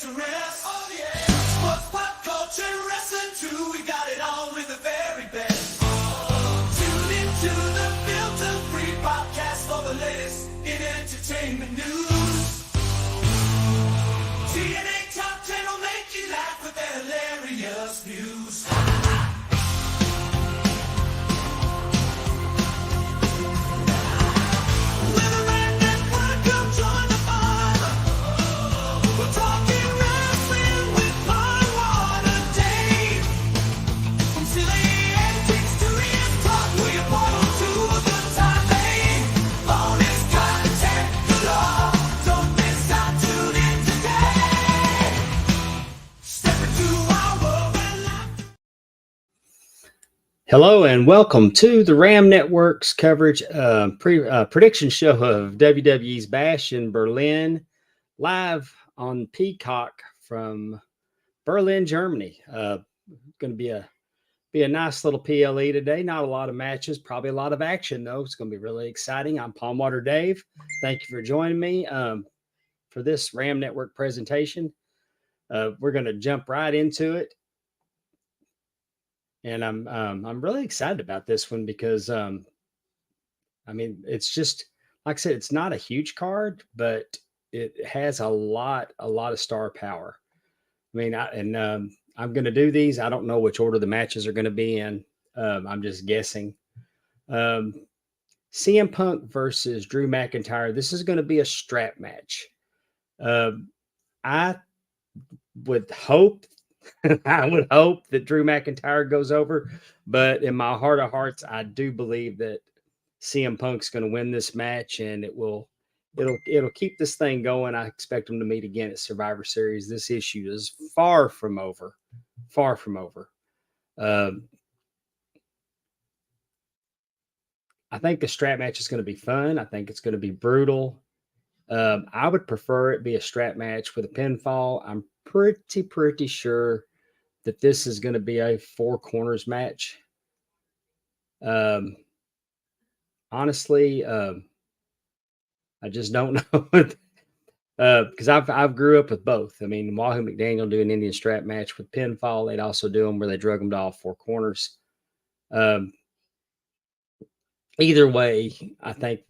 takes a rest. Oh yeah. Sports, pop culture, wrestling too. We got it all with the very best. Tune into the filter-free podcast for the latest in entertainment news. TNA Top 10 will make you laugh with their hilarious views. Hello and welcome to the Ram Network's coverage prediction show of WWE's Bash in Berlin, live on Peacock from Berlin, Germany. Going to be a nice little PLE today. Not a lot of matches, probably a lot of action though. It's going to be really exciting. I'm Palmwater Dave. Thank you for joining me for this Ram Network presentation. We're going to jump right into it. And I'm really excited about this one because I mean, it's just like I said, it's not a huge card, but it has a lot of star power. I mean, I'm going to do these. I don't know which order the matches are going to be in. I'm just guessing. CM Punk versus Drew McIntyre. This is going to be a strap match. I would hope that Drew McIntyre goes over, but in my heart of hearts, I do believe that CM Punk's going to win this match, and it'll keep this thing going. I expect them to meet again at Survivor Series. This issue is far from over. I think the strap match is going to be fun. I think it's going to be brutal. I would prefer it be a strap match with a pinfall. I'm pretty sure that this is going to be a four corners match. Honestly, I just don't know because I've grew up with both. I mean, Wahoo McDaniel do an Indian strap match with pinfall. They'd also do them where they drug them to all four corners. Either way, I think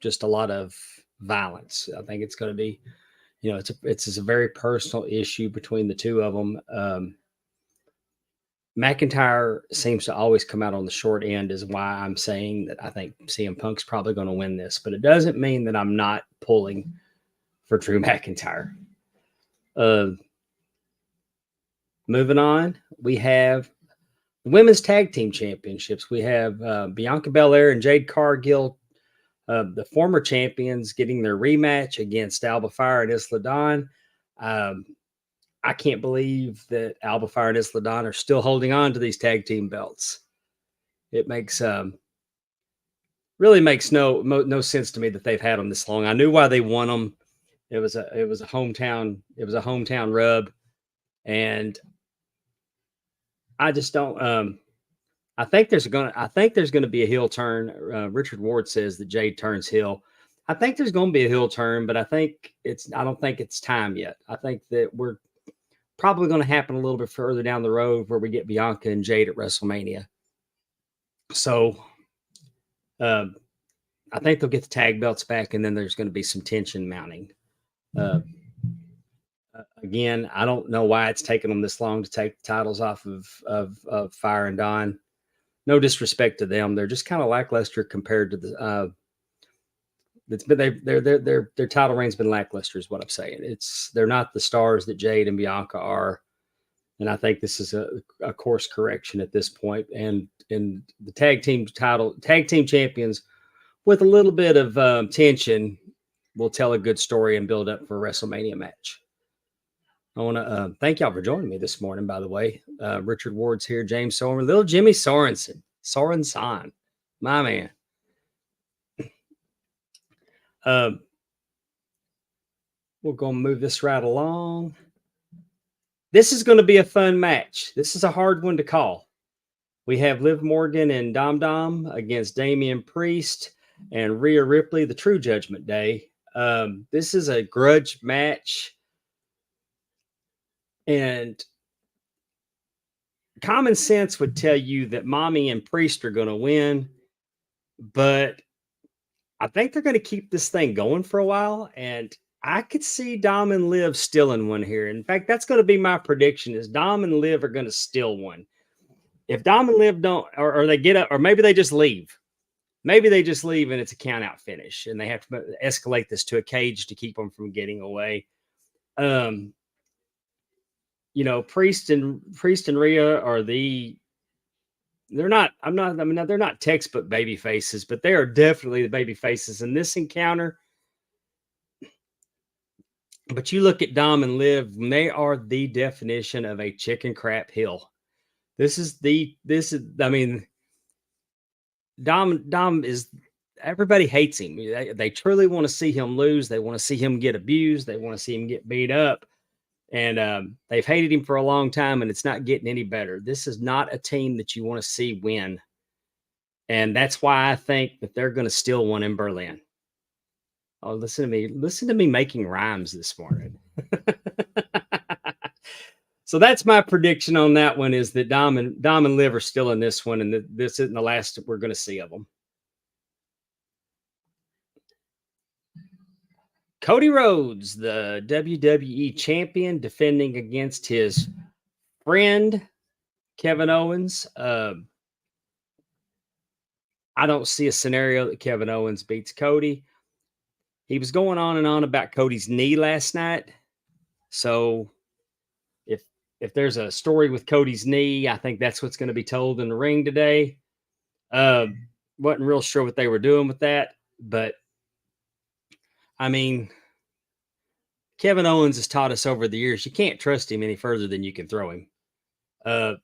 just a lot of violence. I think it's going to be, it's a very personal issue between the two of them. McIntyre seems to always come out on the short end, is why I'm saying that I think CM Punk's probably going to win this, but it doesn't mean that I'm not pulling for Drew McIntyre. Moving on, we have the Women's Tag Team Championships. We have Bianca Belair and Jade Cargill, the former champions, getting their rematch against Alba Fire and Isla Dawn. I can't believe that Alba Fire and Isla Dawn are still holding on to these tag team belts. It makes really makes no sense to me that they've had them this long. I knew why they won them. It was a hometown rub, and I just don't. I think there's going to be a heel turn. Richard Ward says that Jade turns heel. I think there's going to be a heel turn, but I don't think it's time yet. I think that we're probably going to happen a little bit further down the road where we get Bianca and Jade at WrestleMania. So I think they'll get the tag belts back, and then there's going to be some tension mounting. Again, I don't know why it's taken them this long to take the titles off of Fire and Dawn. No disrespect to them. They're just kind of lackluster compared to the their title reigns been lackluster is what I'm saying. They're not the stars that Jade and Bianca are. And I think this is a course correction at this point. And in the tag team champions with a little bit of tension will tell a good story and build up for a WrestleMania match. I want to thank y'all for joining me this morning, by the way. Richard Ward's here, James Sorensen, little Jimmy Sorensen, my man. We're going to move this right along. This is going to be a fun match. This is a hard one to call. We have Liv Morgan and Dom Dom against Damian Priest and Rhea Ripley, the True Judgment Day. This is a grudge match. And common sense would tell you that Mommy and Priest are going to win, but I think they're going to keep this thing going for a while. And I could see Dom and Liv stealing one here. In fact, that's going to be my prediction: is Dom and Liv are going to steal one. If Dom and Liv don't, or they get up, or maybe they just leave. Maybe they just leave and it's a count out finish, and they have to escalate this to a cage to keep them from getting away. Priest and Rhea are they're not, they're not textbook baby faces, but they are definitely the baby faces in this encounter. But you look at Dom and Liv, and they are the definition of a chicken crap hill. Dom is, everybody hates him. They truly want to see him lose. They want to see him get abused. They want to see him get beat up. And they've hated him for a long time, and it's not getting any better. This is not a team that you want to see win. And that's why I think that they're going to steal one in Berlin. Oh, listen to me. Listen to me making rhymes this morning. So that's my prediction on that one, is that Dom and Liv are still in this one, and this isn't the last we're going to see of them. Cody Rhodes, the WWE champion, defending against his friend Kevin Owens. I don't see a scenario that Kevin Owens beats Cody. He was going on and on about Cody's knee last night. So if there's a story with Cody's knee, I think that's what's going to be told in the ring today. Wasn't real sure what they were doing with that, but I mean, Kevin Owens has taught us over the years, you can't trust him any further than you can throw him. But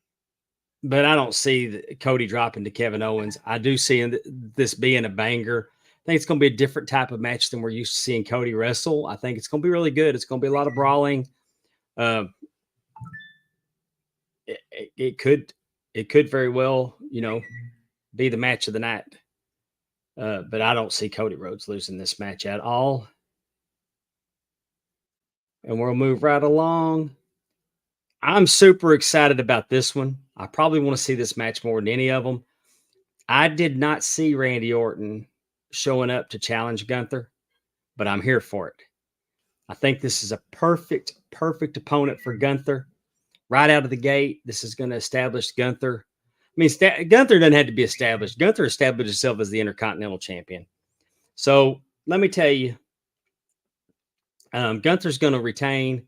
I don't see Cody dropping to Kevin Owens. I do see this being a banger. I think it's going to be a different type of match than we're used to seeing Cody wrestle. I think it's going to be really good. It's going to be a lot of brawling. It could very well, be the match of the night. But I don't see Cody Rhodes losing this match at all. And we'll move right along. I'm super excited about this one. I probably want to see this match more than any of them. I did not see Randy Orton showing up to challenge Gunther, but I'm here for it. I think this is a perfect opponent for Gunther. Right out of the gate, this is going to establish Gunther. I mean, Gunther doesn't have to be established. Gunther established himself as the Intercontinental Champion. So let me tell you, Gunther's going to retain.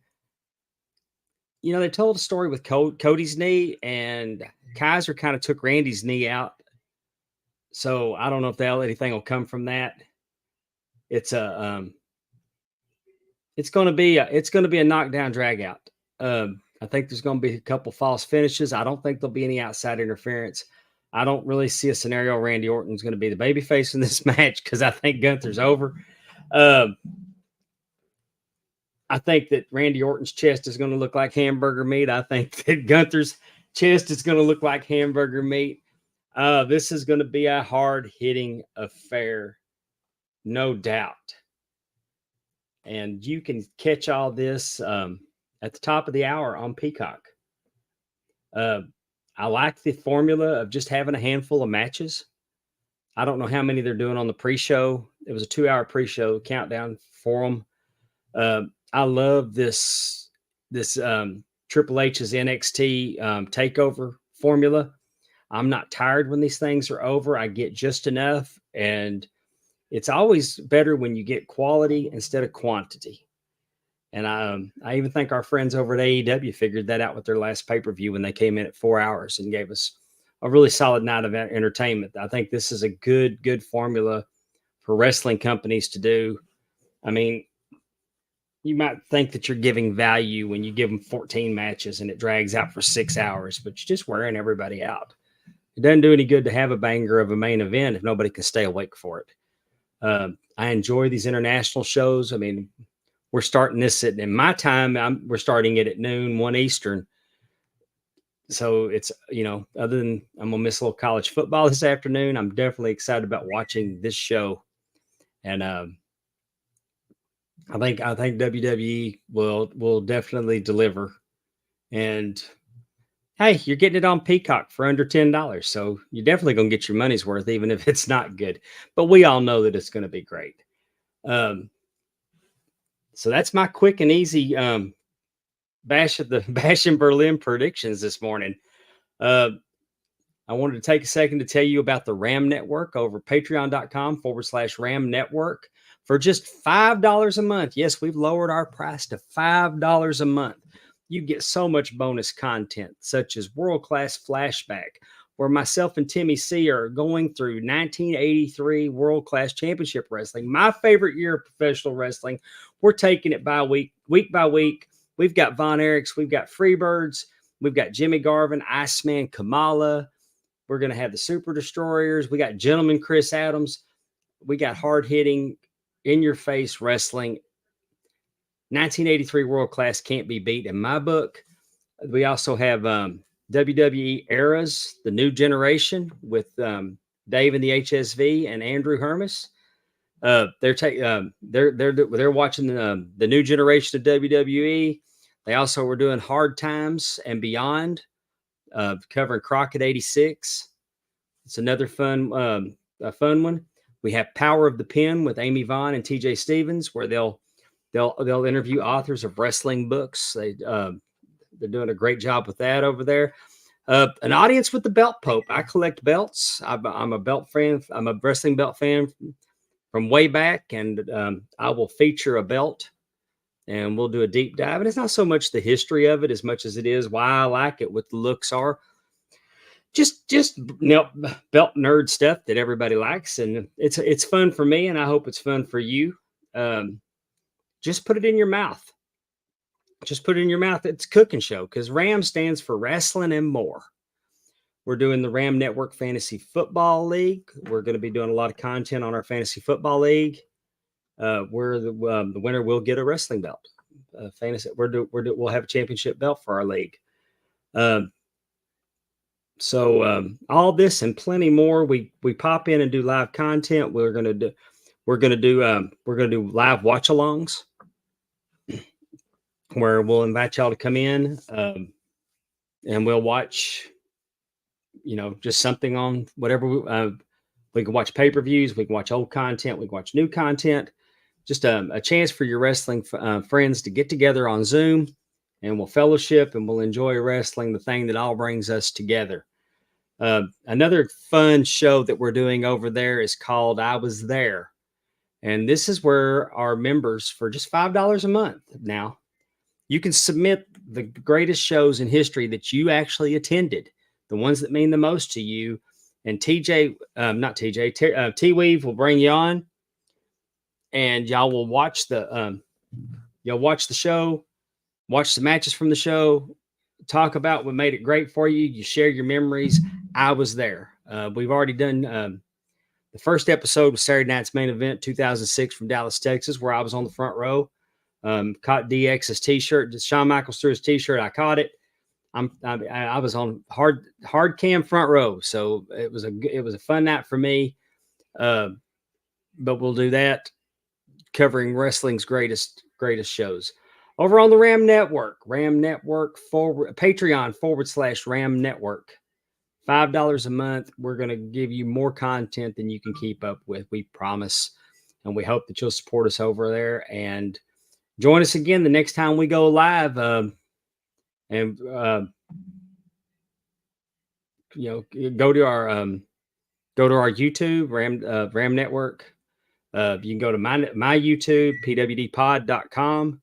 They told a story with Cody's knee, and Kaiser kind of took Randy's knee out. So I don't know if anything will come from that. It's going to be a knockdown drag out. I think there's going to be a couple false finishes. I don't think there'll be any outside interference. I don't really see a scenario Randy Orton's going to be the babyface in this match, because I think Gunther's over. I think that Randy Orton's chest is going to look like hamburger meat. I think that Gunther's chest is going to look like hamburger meat. This is going to be a hard-hitting affair, no doubt. And you can catch all this at the top of the hour on Peacock. I like the formula of just having a handful of matches. I don't know how many they're doing on the pre-show. It was a 2-hour pre-show countdown for them. I love this Triple H's NXT takeover formula. I'm not tired when these things are over. I get just enough, and it's always better when you get quality instead of quantity. And I even think our friends over at AEW figured that out with their last pay-per-view when they came in at 4 hours and gave us a really solid night of entertainment. I think this is a good formula for wrestling companies to do. I mean, you might think that you're giving value when you give them 14 matches and it drags out for 6 hours, but you're just wearing everybody out. It doesn't do any good to have a banger of a main event if nobody can stay awake for it. I enjoy these international shows. I mean, we're starting this in my time. We're starting it at noon, 1 Eastern. So it's, other than I'm going to miss a little college football this afternoon, I'm definitely excited about watching this show. And I think WWE will definitely deliver And hey, you're getting it on Peacock for under $10. So you're definitely going to get your money's worth, even if it's not good. But we all know that it's going to be great. So that's my quick and easy Bash in Berlin predictions this morning. I wanted to take a second to tell you about the RAM Network over patreon.com/RAM Network for just $5 a month. Yes, we've lowered our price to $5 a month. You get so much bonus content, such as World Class Flashback, where myself and Timmy C are going through 1983 World Class Championship Wrestling, my favorite year of professional wrestling. We're taking it by week by week. We've got Von Erichs, we've got Freebirds, we've got Jimmy Garvin, Iceman Kamala. We're going to have the Super Destroyers. We got Gentleman Chris Adams. We got hard-hitting, in-your-face wrestling. 1983 World Class can't be beat in my book. We also have WWE Eras, the new generation with Dave and the HSV and Andrew Hermes. They're watching the new generation of WWE. They also were doing Hard Times and Beyond, covering Crockett 86. It's another fun one. We have Power of the Pen with Amy Vaughn and TJ Stevens, where they'll interview authors of wrestling books. They're doing a great job with that over there. An Audience with the Belt Pope. I collect belts. I'm a belt fan. I'm a wrestling belt fan from way back, and I will feature a belt, and we'll do a deep dive. And it's not so much the history of it as much as it is why I like it, what the looks are. Just belt nerd stuff that everybody likes, and it's fun for me, and I hope it's fun for you. Just put it in your mouth. Just put it in your mouth. It's a cooking show, because RAM stands for Wrestling and More. We're doing the RAM Network Fantasy Football League. We're going to be doing a lot of content on our Fantasy Football League. Where the winner will get a wrestling belt. We'll have a championship belt for our league. So all this and plenty more. We pop in and do live content. We're gonna do live watch-alongs, where we'll invite y'all to come in, and we'll watch, just something on whatever. We can watch pay-per-views. We can watch old content. We can watch new content. Just a chance for your wrestling friends to get together on Zoom, and we'll fellowship and we'll enjoy wrestling, the thing that all brings us together. Another fun show that we're doing over there is called I Was There. And this is where our members, for just $5 a month now, you can submit the greatest shows in history that you actually attended, the ones that mean the most to you. And T-Weave will bring you on, and y'all will watch the show, watch the matches from the show, talk about what made it great for you. You share your memories. I was there. We've already done the first episode was Saturday Night's Main Event 2006 from Dallas, Texas, where I was on the front row. Caught DX's t-shirt. Shawn Michaels threw his t-shirt. I caught it. I was on hard cam front row, so it was a fun night for me. But we'll do that, covering wrestling's greatest shows over on the RAM Network. RAM Network Patreon/RAM Network. $5 a month. We're going to give you more content than you can keep up with. We promise, and we hope that you'll support us over there and join us again the next time we go live. Go to our YouTube, RAM Network. You can go to my YouTube, pwdpod.com.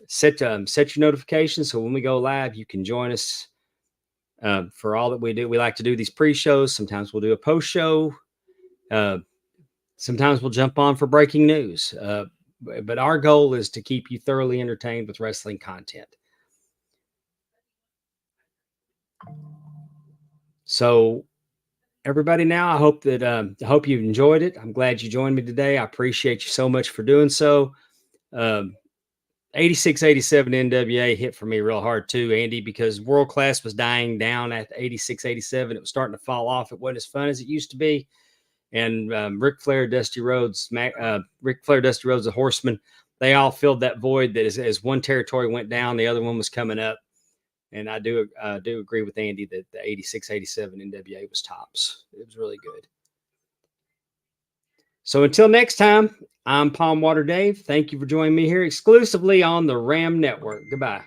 Set your notifications so when we go live, you can join us for all that we do. We like to do these pre-shows. Sometimes we'll do a post-show. Sometimes we'll jump on for breaking news. But our goal is to keep you thoroughly entertained with wrestling content. So everybody, now I hope you enjoyed it. I'm glad you joined me today. I appreciate you so much for doing so. 86-87 NWA hit for me real hard too, Andy, because World Class was dying down at 86-87. It was starting to fall off. It wasn't as fun as it used to be. And Ric Flair, Dusty Rhodes, the Horseman, they all filled that void that as one territory went down, the other one was coming up. And I do agree with Andy that the 86-87 NWA was tops. It was really good. So until next time, I'm Palm Water Dave. Thank you for joining me here exclusively on the Ram Network. Goodbye.